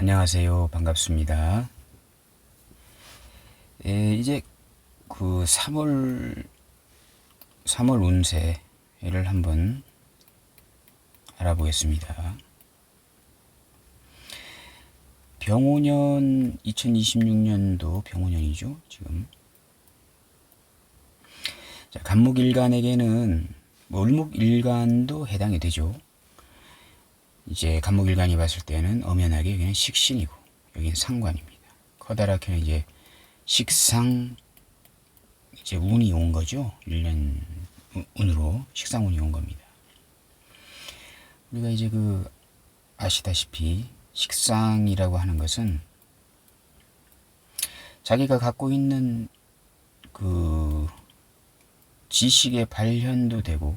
안녕하세요. 반갑습니다. 이제 그 3월 운세를 한번 알아보겠습니다. 병오년 2026년도 병오년이죠. 지금. 자, 간목일간에게는 을목일간도 해당이 되죠. 이제 간목일간이 봤을 때는 엄연하게 여기는 식신이고 여기는 상관입니다. 커다랗게는 이제 식상 이제 운이 온 거죠. 1년 운으로 식상운이 온 겁니다. 우리가 이제 아시다시피 식상이라고 하는 것은 자기가 갖고 있는 그 지식의 발현도 되고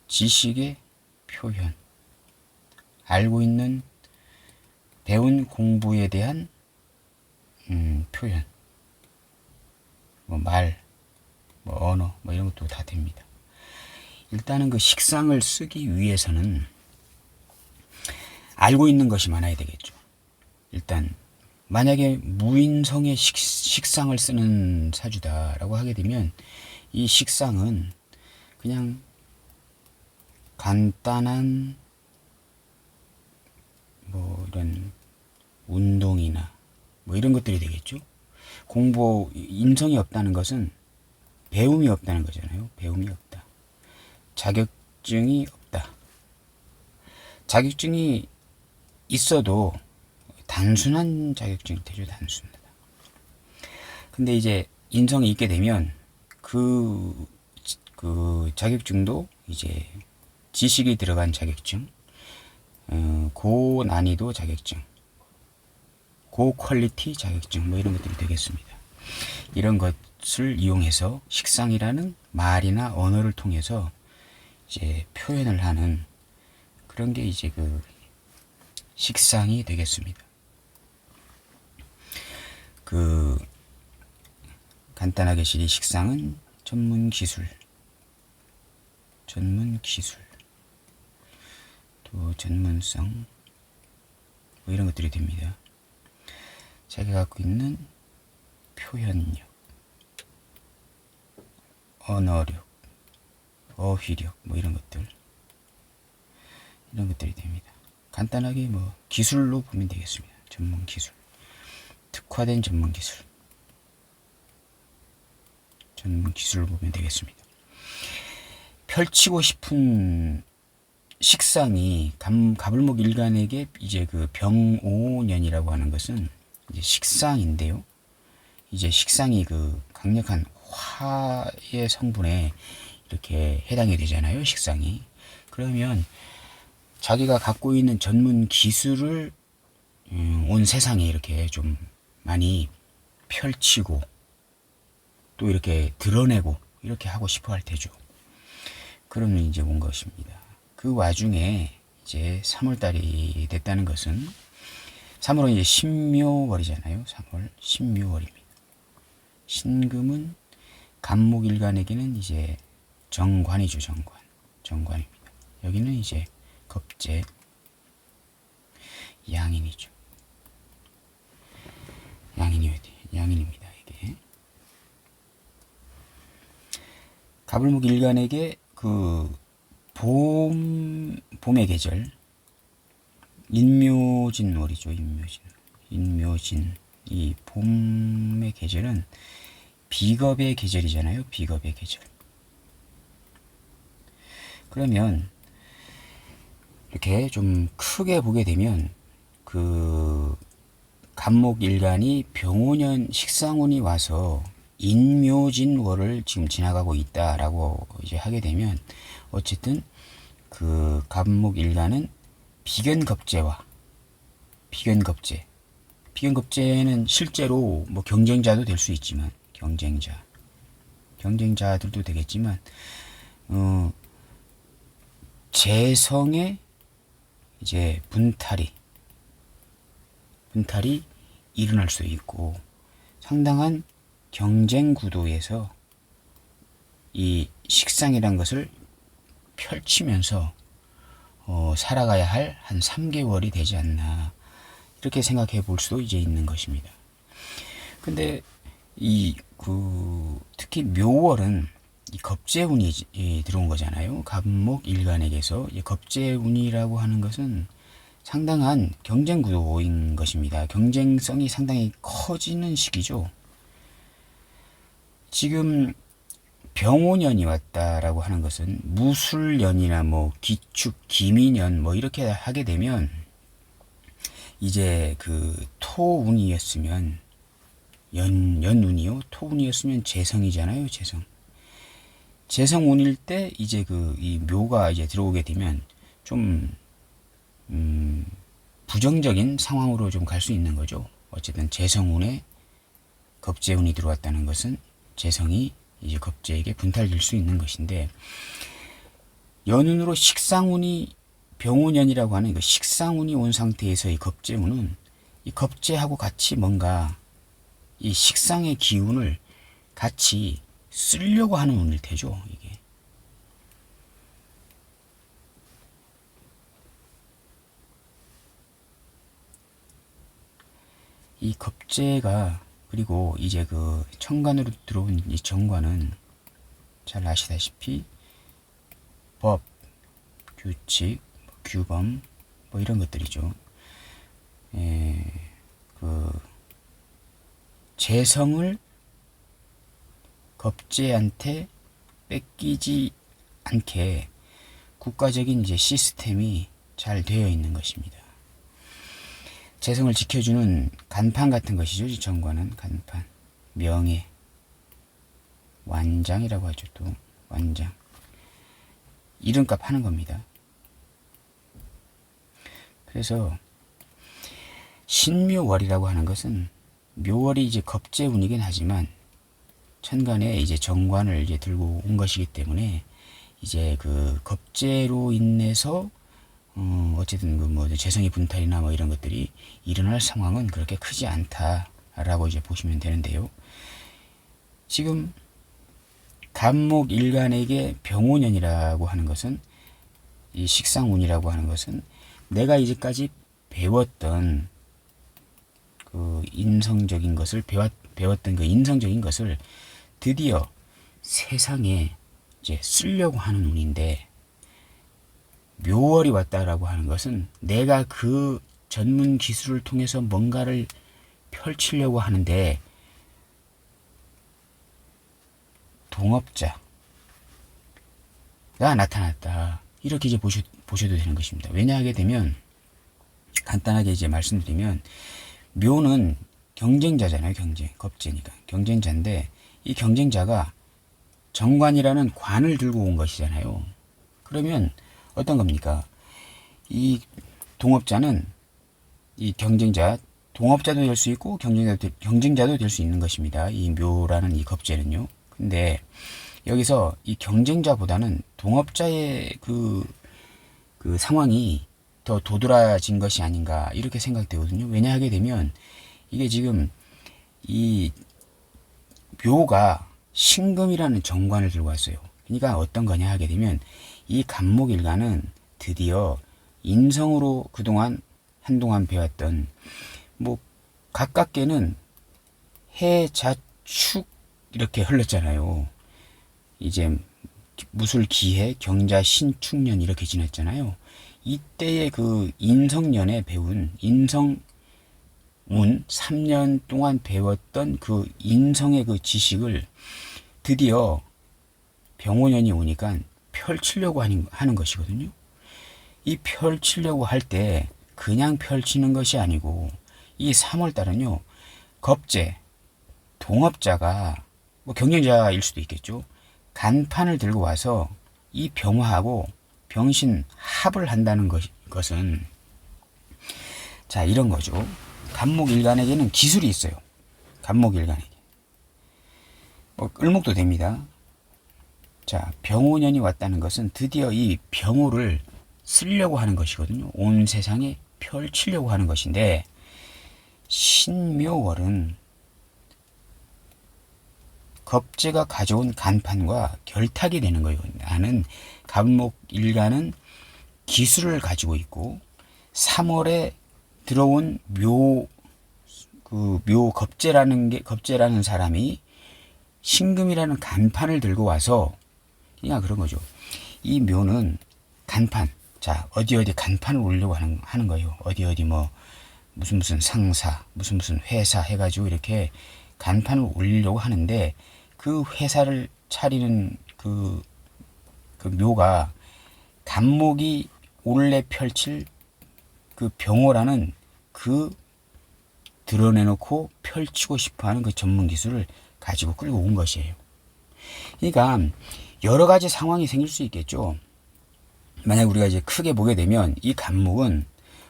지식의 표현, 알고 있는 배운 공부에 대한 표현, 말, 언어, 이런 것도 다 됩니다. 일단은 그 식상을 쓰기 위해서는 알고 있는 것이 많아야 되겠죠. 일단 만약에 무인성의 식상을 쓰는 사주다라고 하게 되면 이 식상은 그냥 간단한 이런 운동이나 이런 것들이 되겠죠. 인성이 없다는 것은 배움이 없다는 거잖아요. 배움이 없다. 자격증이 없다. 자격증이 있어도 단순한 자격증이 되죠. 단순하다. 근데 이제 인성이 있게 되면 그 자격증도 이제 지식이 들어간 자격증, 고난이도 자격증, 고퀄리티 자격증 이런 것들이 되겠습니다. 이런 것을 이용해서 식상이라는 말이나 언어를 통해서 이제 표현을 하는 그런 게 이제 식상이 되겠습니다. 간단하게 이 식상은 전문 기술, 또 전문성 이런 것들이 됩니다. 자기가 갖고 있는 표현력, 언어력, 어휘력 이런 것들이 됩니다. 간단하게 기술로 보면 되겠습니다. 전문 기술, 특화된 전문 기술로 보면 되겠습니다. 펼치고 싶은 식상이 갑을목 일간에게 이제 병오년이라고 하는 것은 이제 식상인데요. 이제 식상이 강력한 화의 성분에 이렇게 해당이 되잖아요. 식상이. 그러면 자기가 갖고 있는 전문 기술을 온 세상에 이렇게 좀 많이 펼치고 또 이렇게 드러내고 이렇게 하고 싶어 할 테죠. 그러면 이제 온 것입니다. 그 와중에 이제 3월달이 됐다는 것은 3월은 이제 신묘월이잖아요. 3월 신묘월입니다. 신금은 간목일간에게는 이제 정관이죠. 정관입니다. 여기는 이제 겁재 양인이죠. 양인입니다. 이게 갑을목 일간에게 봄의 계절 인묘진월이죠. 인묘진 이 봄의 계절은 비겁의 계절이잖아요. 비겁의 계절. 그러면 이렇게 좀 크게 보게 되면 간목일간이 병오년 식상운이 와서 인묘진월을 지금 지나가고 있다라고 이제 하게 되면 어쨌든 간목일간은 비견겁재는 실제로 경쟁자도 될 수 있지만 경쟁자들도 되겠지만 재성의 이제 분탈이 일어날 수 있고 상당한 경쟁 구도에서 이 식상이란 것을 펼치면서 살아가야 할 한 3개월이 되지 않나 이렇게 생각해 볼 수도 이제 있는 것입니다. 근데 특히 묘월은 이 겁재운이 들어온 거잖아요. 갑목일간에게서 이 겁재운이라고 하는 것은 상당한 경쟁 구도인 것입니다. 경쟁성이 상당히 커지는 시기죠. 지금 병오년이 왔다라고 하는 것은 무술년이나 뭐 기축, 기미년 뭐 이렇게 하게 되면 이제 그 토운이었으면 연운이요. 토운이었으면 재성이잖아요. 재성운일 때 이제 이 묘가 이제 들어오게 되면 좀 부정적인 상황으로 좀 갈 수 있는 거죠. 어쨌든 재성운에 겁재운이 들어왔다는 것은 재성이 이제 겁재에게 분탈될 수 있는 것인데, 연운으로 식상운이 병오년이라고 하는 그 식상운이 온 상태에서의 겁재운은 이 겁재하고 같이 뭔가 이 식상의 기운을 같이 쓰려고 하는 운일 테죠. 이게 이 겁재가, 그리고 이제 그 천간으로 들어온 이 정관은 잘 아시다시피 법, 규칙, 규범 뭐 이런 것들이죠. 재성을 겁재한테 뺏기지 않게 국가적인 이제 시스템이 잘 되어 있는 것입니다. 재성을 지켜주는 간판 같은 것이죠. 이 정관은 간판, 명예, 완장이라고 하죠. 또 완장, 이름값 하는 겁니다. 그래서 신묘월이라고 하는 것은 묘월이 이제 겁재운이긴 하지만 천간에 이제 정관을 이제 들고 온 것이기 때문에 이제 그 겁재로 인해서 어쨌든 그 뭐 재성의 분탈이나 뭐 이런 것들이 일어날 상황은 그렇게 크지 않다라고 이제 보시면 되는데요. 지금 갑목일간에게 병오년이라고 하는 것은, 이 식상운이라고 하는 것은 내가 이제까지 배웠던 그 인성적인 것을 배웠던 그 인성적인 것을 드디어 세상에 이제 쓰려고 하는 운인데, 묘월이 왔다라고 하는 것은 내가 그 전문 기술을 통해서 뭔가를 펼치려고 하는데 동업자가 나타났다, 이렇게 이제 보셔도 되는 것입니다. 왜냐하게 되면 간단하게 이제 말씀드리면, 묘는 경쟁자잖아요. 겁재니까 경쟁자인데, 이 경쟁자가 정관이라는 관을 들고 온 것이잖아요. 그러면 어떤 겁니까? 이 동업자는 이 경쟁자, 동업자도 될 수 있고 경쟁자도 될 수 있는 것입니다. 이 묘라는 이 겁재는요. 근데 여기서 이 경쟁자보다는 동업자의 그 상황이 더 도드라진 것이 아닌가, 이렇게 생각되거든요. 왜냐하게 되면 이게 지금 이 묘가 신금이라는 정관을 들고 왔어요. 그러니까 어떤 거냐 하게 되면, 이 갑목일간은 드디어 인성으로 한동안 배웠던, 뭐 가깝게는 해자축 이렇게 흘렀잖아요. 이제 무술기해, 경자, 신축년 이렇게 지냈잖아요. 이때의 그 인성년에 배운 인성운 3년 동안 배웠던 그 인성의 그 지식을 드디어 병오년이 오니까 펼치려고 하는 것이거든요. 이 펼치려고 할 때 그냥 펼치는 것이 아니고, 이 3월달은요, 겁재, 동업자가 뭐 경쟁자일 수도 있겠죠. 간판을 들고 와서 이 병화하고 병신 합을 한다는 것은, 자, 이런 거죠. 갑목일간에게는 기술이 있어요. 갑목일간에게. 을목도 됩니다. 자, 병오년이 왔다는 것은 드디어 이 병오를 쓰려고 하는 것이거든요. 온 세상에 펼치려고 하는 것인데, 신묘월은 겁재가 가져온 간판과 결탁이 되는 거예요. 나는 갑목일간은 기술을 가지고 있고 3월에 들어온 겁재라는 사람이 신금이라는 간판을 들고 와서 그냥 그런 거죠. 이 묘는 간판, 자 어디 간판을 올리려고 하는 거예요. 어디 뭐 무슨 상사, 무슨 회사 해가지고 이렇게 간판을 올리려고 하는데, 그 회사를 차리는 그 묘가 간목이 올래 펼칠 그 병호라는 그 드러내놓고 펼치고 싶어하는 그 전문 기술을 가지고 끌고 온 것이에요. 그러니까 여러 가지 상황이 생길 수 있겠죠. 만약 우리가 이제 크게 보게 되면 이 간목은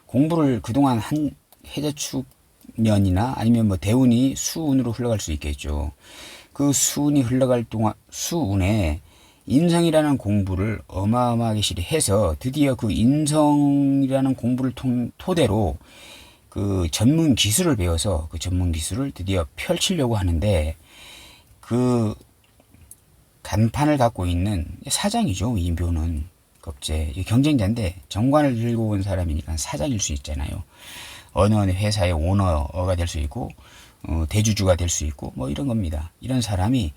공부를 그동안 한 해자축년이나 아니면 뭐 대운이 수운으로 흘러갈 수 있겠죠. 그 수운이 흘러갈 동안 수운에 인성이라는 공부를 어마어마하게 해서 드디어 그 인성이라는 공부를 토대로 그 전문 기술을 배워서 그 전문 기술을 드디어 펼치려고 하는데, 그 간판을 갖고 있는 사장이죠. 이 묘는 겁재 경쟁자인데 정관을 들고 온 사람이니까 사장일 수 있잖아요. 어느 회사의 오너가 될 수 있고 대주주가 될 수 있고 뭐 이런 겁니다. 이런 사람이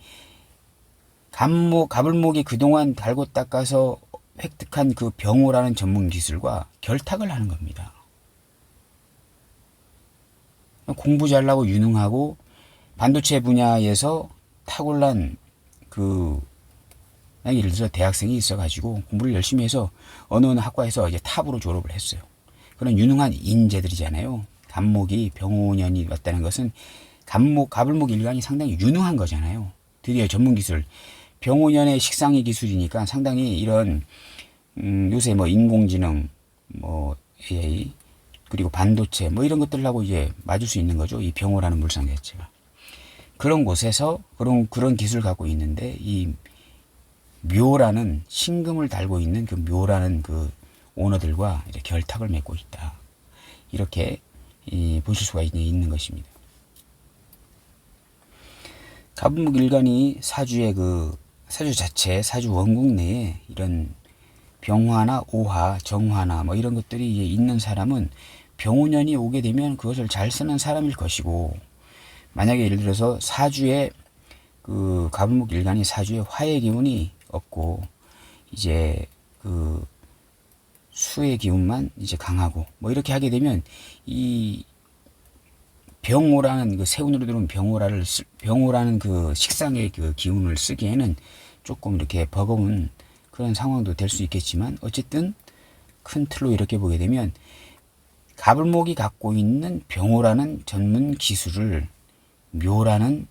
가불목이 그동안 달고 닦아서 획득한 그 병호라는 전문 기술과 결탁을 하는 겁니다. 공부 잘나고 유능하고 반도체 분야에서 탁월한 예를 들어서 대학생이 있어가지고 공부를 열심히 해서 어느 학과에서 이제 탑으로 졸업을 했어요. 그런 유능한 인재들이잖아요. 간목이 병호년이 왔다는 것은 가불목 일간이 상당히 유능한 거잖아요. 드디어 전문 기술, 병호년의 식상의 기술이니까 상당히 이런 요새 뭐 인공지능, 뭐 AI, 그리고 반도체 뭐 이런 것들하고 이제 맞을 수 있는 거죠. 이 병호라는 물상 자체가. 그런 곳에서 그런 기술을 갖고 있는데, 이 묘라는 신금을 달고 있는 그 묘라는 그 오너들과 이제 결탁을 맺고 있다. 이렇게 보실 수가 있는 것입니다. 가불목 일간이 사주 자체, 사주 원국 내에 이런 병화나 오화, 정화나 뭐 이런 것들이 이제 있는 사람은 병호년이 오게 되면 그것을 잘 쓰는 사람일 것이고, 만약에 예를 들어서 사주에 그 가불목 일간이 사주에 화의 기운이 없고 이제 그 수의 기운만 이제 강하고 뭐 이렇게 하게 되면 이 병호라는 그 세운으로 들어온 병호라는 그 식상의 그 기운을 쓰기에는 조금 이렇게 버거운 그런 상황도 될 수 있겠지만, 어쨌든 큰 틀로 이렇게 보게 되면 가불목이 갖고 있는 병호라는 전문 기술을 묘라는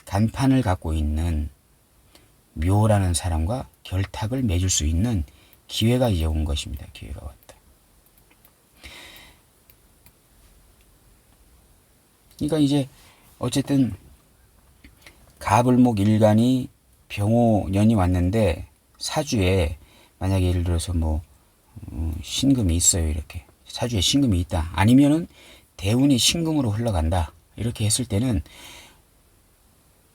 간판을 갖고 있는 묘라는 사람과 결탁을 맺을 수 있는 기회가 이제 온 것입니다. 기회가 왔다. 그러니까 이제 어쨌든 가불목 일간이 병호년이 왔는데, 사주에 만약에 예를 들어서 뭐 신금이 있어요. 이렇게 사주에 신금이 있다. 아니면은 대운이 신금으로 흘러간다. 이렇게 했을 때는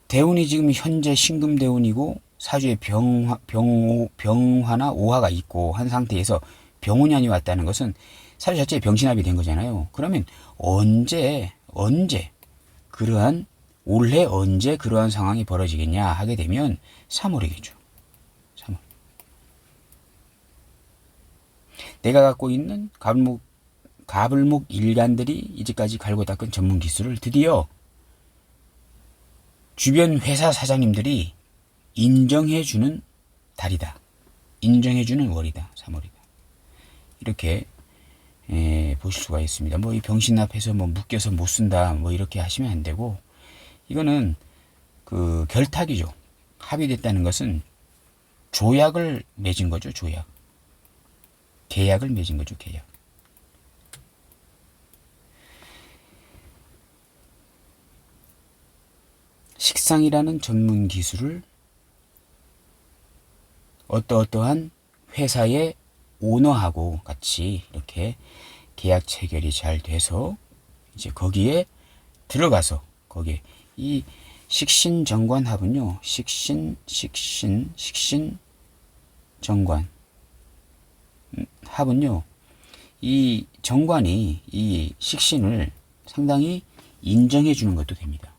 대운이 지금 현재 신금 대운이고 사주에 병화나 오화가 있고 한 상태에서 병호년이 왔다는 것은 사주 자체에 병신합이 된 거잖아요. 그러면 올해 언제 그러한 상황이 벌어지겠냐 하게 되면 3월이겠죠. 3월. 내가 갖고 있는 가불목 일간들이 이제까지 갈고 닦은 전문 기술을 드디어 주변 회사 사장님들이 인정해주는 달이다. 인정해주는 월이다. 3월이다. 이렇게 보실 수가 있습니다. 뭐 이 병신납해서 뭐 묶여서 못 쓴다 뭐 이렇게 하시면 안 되고, 이거는 그 결탁이죠. 합의됐다는 것은 조약을 맺은 거죠. 조약. 계약을 맺은 거죠. 계약. 식상이라는 전문 기술을 어떠한 회사의 오너하고 같이 이렇게 계약 체결이 잘 돼서 이제 거기에 들어가서, 거기에 이 식신정관합은요, 식신정관 합은요, 이 정관이 이 식신을 상당히 인정해 주는 것도 됩니다.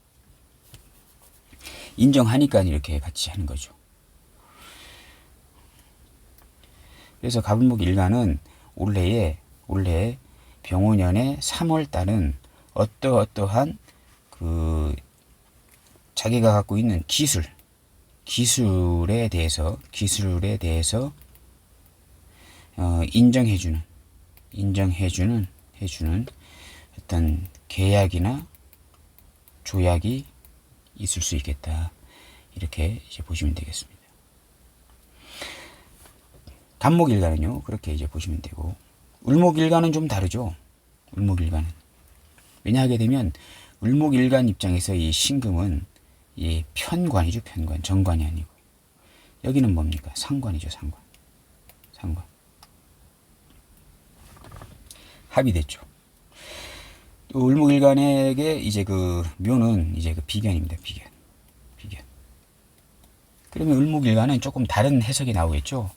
인정하니까 이렇게 같이 하는 거죠. 그래서 갑을목 일간은 올해 병오년의 3월 달은 어떠한 그 자기가 갖고 있는 기술에 대해서 인정해주는 어떤 계약이나 조약이 있을 수 있겠다. 이렇게 이제 보시면 되겠습니다. 간목일간은요, 그렇게 이제 보시면 되고, 을목일간은 좀 다르죠. 을목일간은. 왜냐하게 되면, 을목일간 입장에서 이 신금은 이 편관이죠, 편관. 정관이 아니고. 여기는 뭡니까? 상관이죠, 상관. 합의됐죠. 또 을목일간에게 이제 그 묘는 이제 그 비견입니다, 비견. 그러면 을목일간은 조금 다른 해석이 나오겠죠.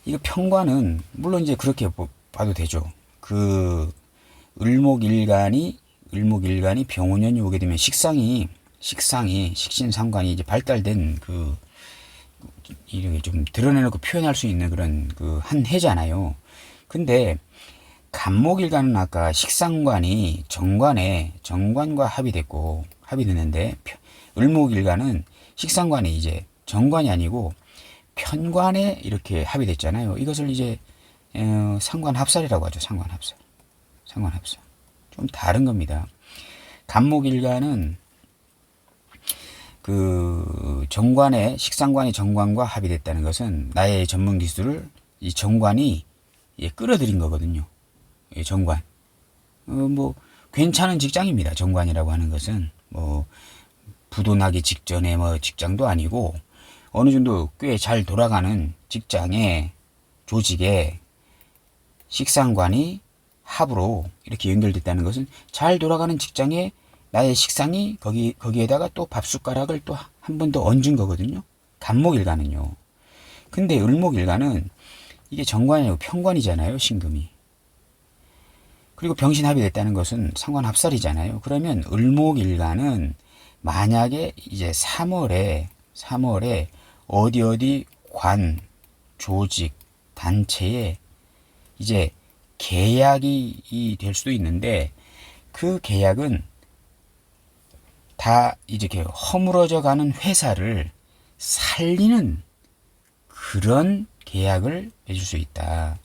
이거 편관은 물론 이제 그렇게 봐도 되죠. 그 을목일간이 병오년이 오게 되면 식신상관이 이제 발달된 그 이렇게 좀 드러내놓고 표현할 수 있는 그런 그 한 해잖아요. 근데 간목일간은 아까 식상관이 정관과 합의됐는데 을목일간은 식상관이 이제 정관이 아니고 편관에 이렇게 합의됐잖아요. 이것을 이제 상관합살이라고 하죠. 상관합살. 좀 다른 겁니다. 간목일간은 그 식상관이 정관과 합의됐다는 것은 나의 전문 기술을 이 정관이 끌어들인 거거든요. 정관. 뭐 괜찮은 직장입니다. 정관이라고 하는 것은 뭐 부도 나기 직전에 뭐 직장도 아니고 어느 정도 꽤 잘 돌아가는 직장의 조직에 식상관이 합으로 이렇게 연결됐다는 것은 잘 돌아가는 직장에 나의 식상이 거기에다가 또 밥숟가락을 또 한 번 더 얹은 거거든요. 간목일간은요. 근데 을목일간은 이게 정관이 아니고 편관이잖아요. 신금이. 그리고 병신합이 됐다는 것은 상관합살이잖아요. 그러면 을목일간은 만약에 이제 3월에 어디 관, 조직, 단체에 이제 계약이 될 수도 있는데 그 계약은 다 이제 이렇게 허물어져 가는 회사를 살리는 그런 계약을 맺을 수 있다.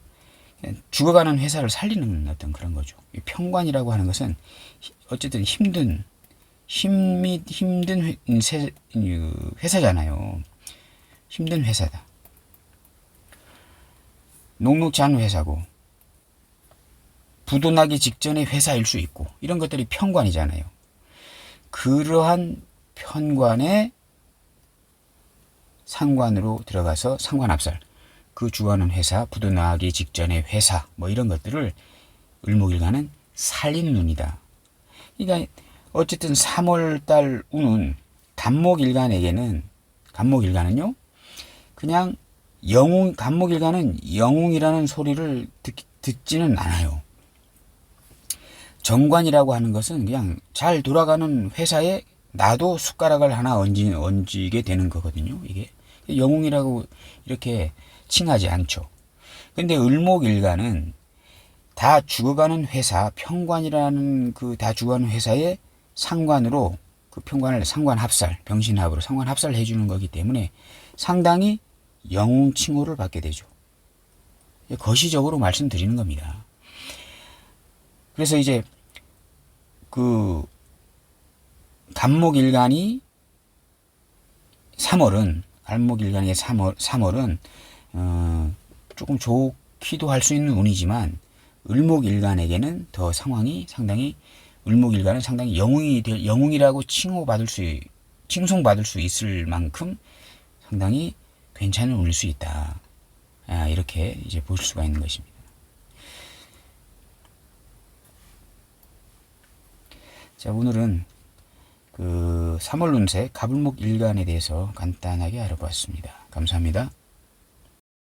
죽어가는 회사를 살리는 어떤 그런 거죠. 편관이라고 하는 것은 어쨌든 힘든 회사잖아요. 힘든 회사다. 녹록지 않은 회사고 부도 나기 직전의 회사일 수 있고 이런 것들이 편관이잖아요. 그러한 편관의 상관으로 들어가서 상관합살, 그 주관하는 회사, 부도 나기 직전의 회사 뭐 이런 것들을 을목일간은 살리는 운이다. 그러니까 어쨌든 3월달 운은 간목일간은요 그냥 간목일간은 영웅이라는 소리를 듣지는 않아요. 정관이라고 하는 것은 그냥 잘 돌아가는 회사에 나도 숟가락을 하나 얹게 되는 거거든요. 이게 영웅이라고 이렇게 칭하지 않죠. 근데 을목일간은 다 죽어가는 회사, 편관이라는 그 다 죽어가는 회사의 상관으로 그 편관을 상관합살, 병신합으로 상관합살 해주는 거기 때문에 상당히 영웅 칭호를 받게 되죠. 거시적으로 말씀드리는 겁니다. 그래서 이제 그 간목일간이 3월은 간목일간의 3월은 조금 좋기도 할 수 있는 운이지만 을목일간에게는 더 상황이 상당히 을목일간은 상당히 영웅이라고 칭송받을 수 있을 만큼 상당히 괜찮은 운일 수 있다. 이렇게 이제 볼 수가 있는 것입니다. 자, 오늘은 그 3월 운세 갑을목일간에 대해서 간단하게 알아보았습니다. 감사합니다.